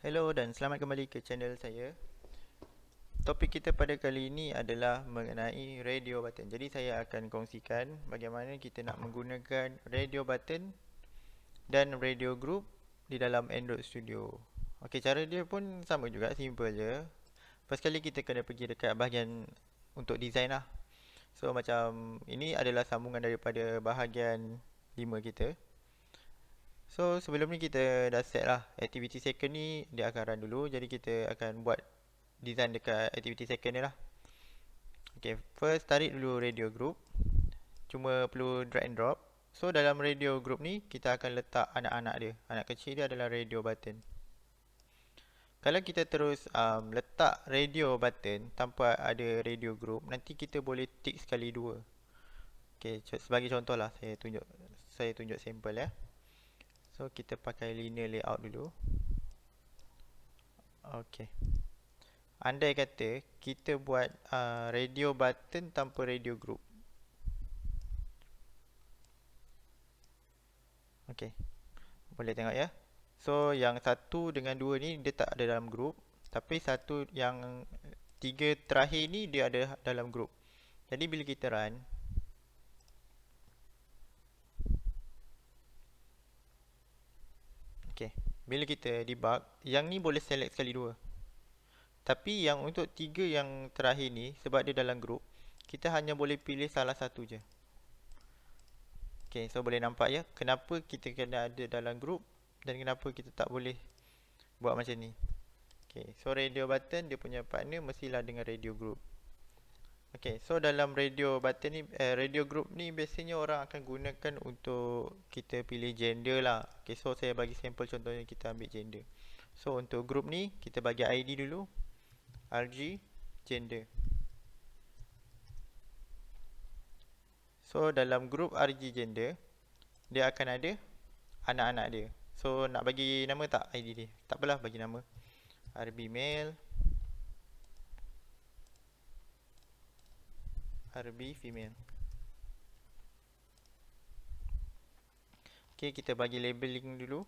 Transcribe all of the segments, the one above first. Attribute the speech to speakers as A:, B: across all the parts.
A: Hello dan selamat kembali ke channel saya. Topik kita pada kali ini adalah mengenai radio button. Jadi saya akan kongsikan bagaimana kita nak menggunakan radio button dan radio group di dalam Android Studio. Okey, cara dia pun sama juga, simple je. First kali kita kena pergi dekat bahagian untuk design lah. So macam ini adalah sambungan daripada bahagian 5 kita. So sebelum ni kita dah set lah activity second ni dia akan run dulu. Jadi kita akan buat design dekat activity second ni lah. Okay, first tarik dulu radio group. Cuma perlu drag and drop. So dalam radio group ni kita akan letak anak-anak dia. Anak kecil dia adalah radio button. Kalau kita terus letak radio button tanpa ada radio group, nanti kita boleh tick sekali dua. Okay, sebagai contoh lah saya tunjuk sampel ya. So kita pakai linear layout dulu. Okay. Andai kata kita buat radio button tanpa radio group. Okay. Boleh tengok ya. So yang 1 dengan 2 ni dia tak ada dalam group. Tapi yang 3 terakhir ni dia ada dalam group. Jadi bila kita run, okay, bila kita debug, yang ni boleh select sekali dua. Tapi yang untuk 3 yang terakhir ni, sebab dia dalam group, kita hanya boleh pilih salah satu je. Okay, so boleh nampak ya, kenapa kita kena ada dalam group dan kenapa kita tak boleh buat macam ni. Okay, so radio button dia punya partner mestilah dengan radio group. Okay, so dalam radio button ni, radio group ni biasanya orang akan gunakan untuk kita pilih gender lah. Okay, so saya bagi sampel contohnya kita ambil gender. So untuk group ni kita bagi ID dulu, RG gender. So dalam group RG gender dia akan ada anak-anak dia. So nak bagi nama tak ID dia? Tak apalah, bagi nama RB male, RB female. Okay, kita bagi labeling dulu.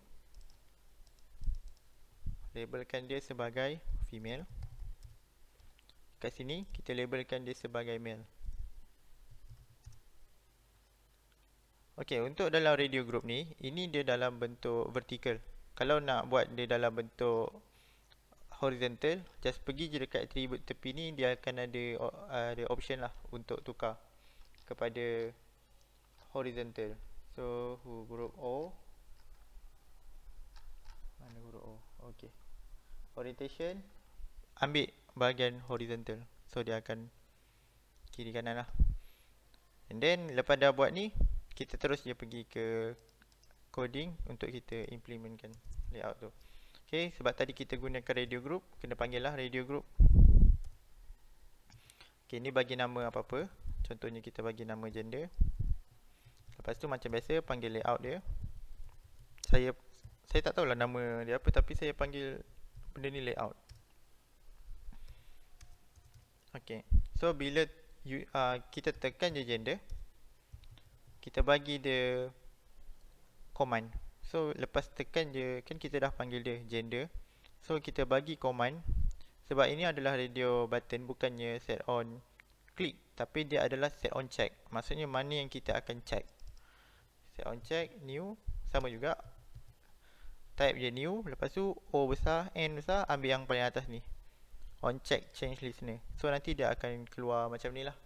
A: Labelkan dia sebagai female. Kat sini kita labelkan dia sebagai male. Okay, untuk dalam radio group ni, ini dia dalam bentuk vertical. Kalau nak buat dia dalam bentuk horizontal, just pergi je dekat atribut tepi ni, dia akan ada option lah untuk tukar kepada horizontal. So huruf O, mana huruf O? Okay, orientation, ambil bahagian horizontal. So dia akan kiri kanan lah. And then lepas dah buat ni, kita terus je pergi ke coding untuk kita implementkan layout tu. Okay, sebab tadi kita gunakan radio group, kena panggil lah radio group. Okay, ni bagi nama apa-apa. Contohnya kita bagi nama gender. Lepas tu macam biasa panggil layout dia. Saya tak tahulah nama dia apa, tapi saya panggil benda ni layout. Okay, so bila kita tekan je gender, kita bagi dia command. So lepas tekan je, kan kita dah panggil dia gender. So kita bagi command. Sebab ini adalah radio button, bukannya set on click, tapi dia adalah set on check. Maksudnya mana yang kita akan check. Set on check, new, sama juga. Type je new, lepas tu O besar, N besar, ambil yang paling atas ni, on check change listener. So nanti dia akan keluar macam ni lah.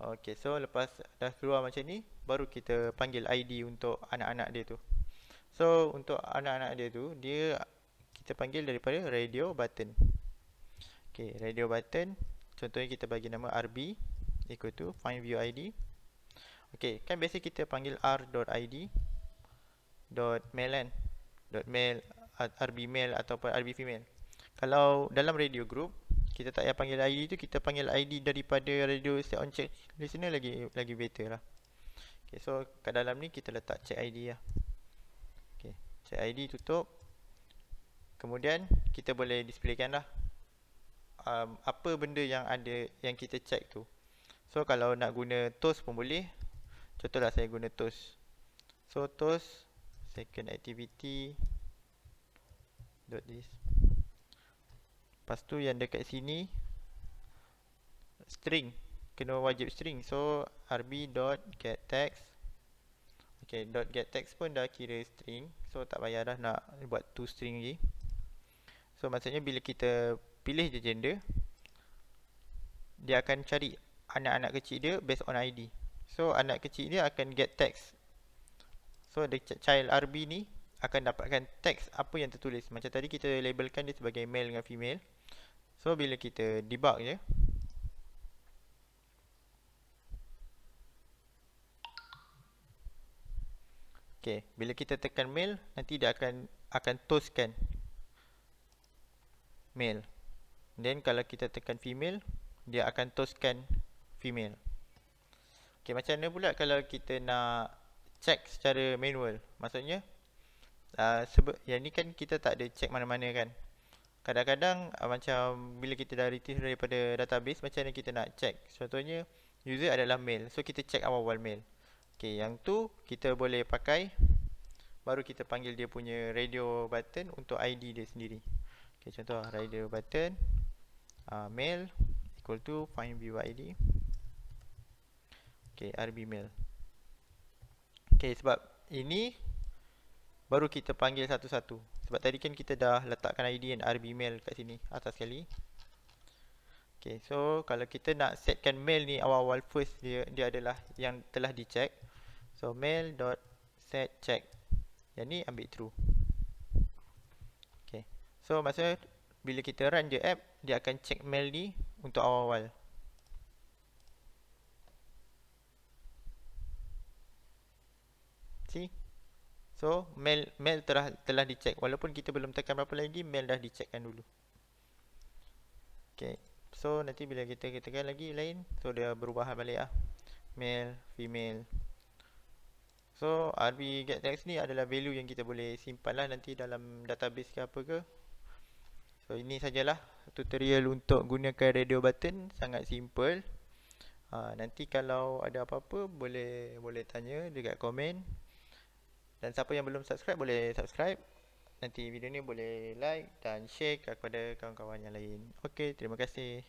A: Okay, so lepas dah keluar macam ni, baru kita panggil ID untuk anak-anak dia tu. So untuk anak-anak dia tu, kita panggil daripada radio button. Okay, radio button, contohnya kita bagi nama RB equal to find view ID. Okay, kan biasa kita panggil r.id .mail kan, .mail RB male ataupun RB female. Kalau dalam radio group, kita tak payah panggil ID tu, kita panggil ID daripada radio set on check listener, lagi better lah. Okay, so kat dalam ni kita letak check ID lah. Okay, check ID tutup. Kemudian kita boleh displaykan lah apa benda yang ada yang kita check tu. So kalau nak guna toast pun boleh. Contohlah saya guna toast. So toast second activity dot this. Lepas tu yang dekat sini string, kena wajib string. So rb dot get text. Okay, dot get text pun dah kira string, so tak payah dah nak buat to string lagi. So maksudnya bila kita pilih je gender, dia akan cari anak-anak kecil dia based on ID. So anak kecil dia akan get text. So the child RB ni akan dapatkan teks apa yang tertulis. Macam tadi kita labelkan dia sebagai male dengan female. So bila kita debug je, okay, bila kita tekan male, nanti dia akan toastkan male. Then kalau kita tekan female, dia akan toastkan female. Okay, macam mana pula kalau kita nak check secara manual? Maksudnya yang ni kan kita tak ada check mana-mana kan. Kadang-kadang macam bila kita dah retrieve daripada database, macam mana kita nak check? Contohnya user adalah male, so kita check awal-awal male. Okay, yang tu kita boleh pakai, baru kita panggil dia punya radio button untuk ID dia sendiri. Okay, contoh radio button male equal to find BYD. Okay, RB male. Okay, sebab ini baru kita panggil satu-satu. Sebab tadi kan kita dah letakkan ID dan RB male kat sini atas sekali. Okay, so kalau kita nak setkan male ni awal-awal first, dia adalah yang telah dicek. So male dot set check. Yang ni ambil true. Okay, so maksudnya bila kita run je app, dia akan check male ni untuk awal-awal. See? So male telah dicek. Walaupun kita belum tekan berapa lagi, male dah dicekkan dulu. Okay, so nanti bila kita tekan lagi lain, so dia berubah balik lah. Male, female. So RB get text ni adalah value yang kita boleh simpan lah nanti dalam database ke apa ke. So ini sajalah tutorial untuk gunakan radio button. Sangat simple. Nanti kalau ada apa-apa boleh tanya dekat komen. Dan siapa yang belum subscribe boleh subscribe. Nanti video ni boleh like dan share kepada kawan-kawan yang lain. Okey, terima kasih.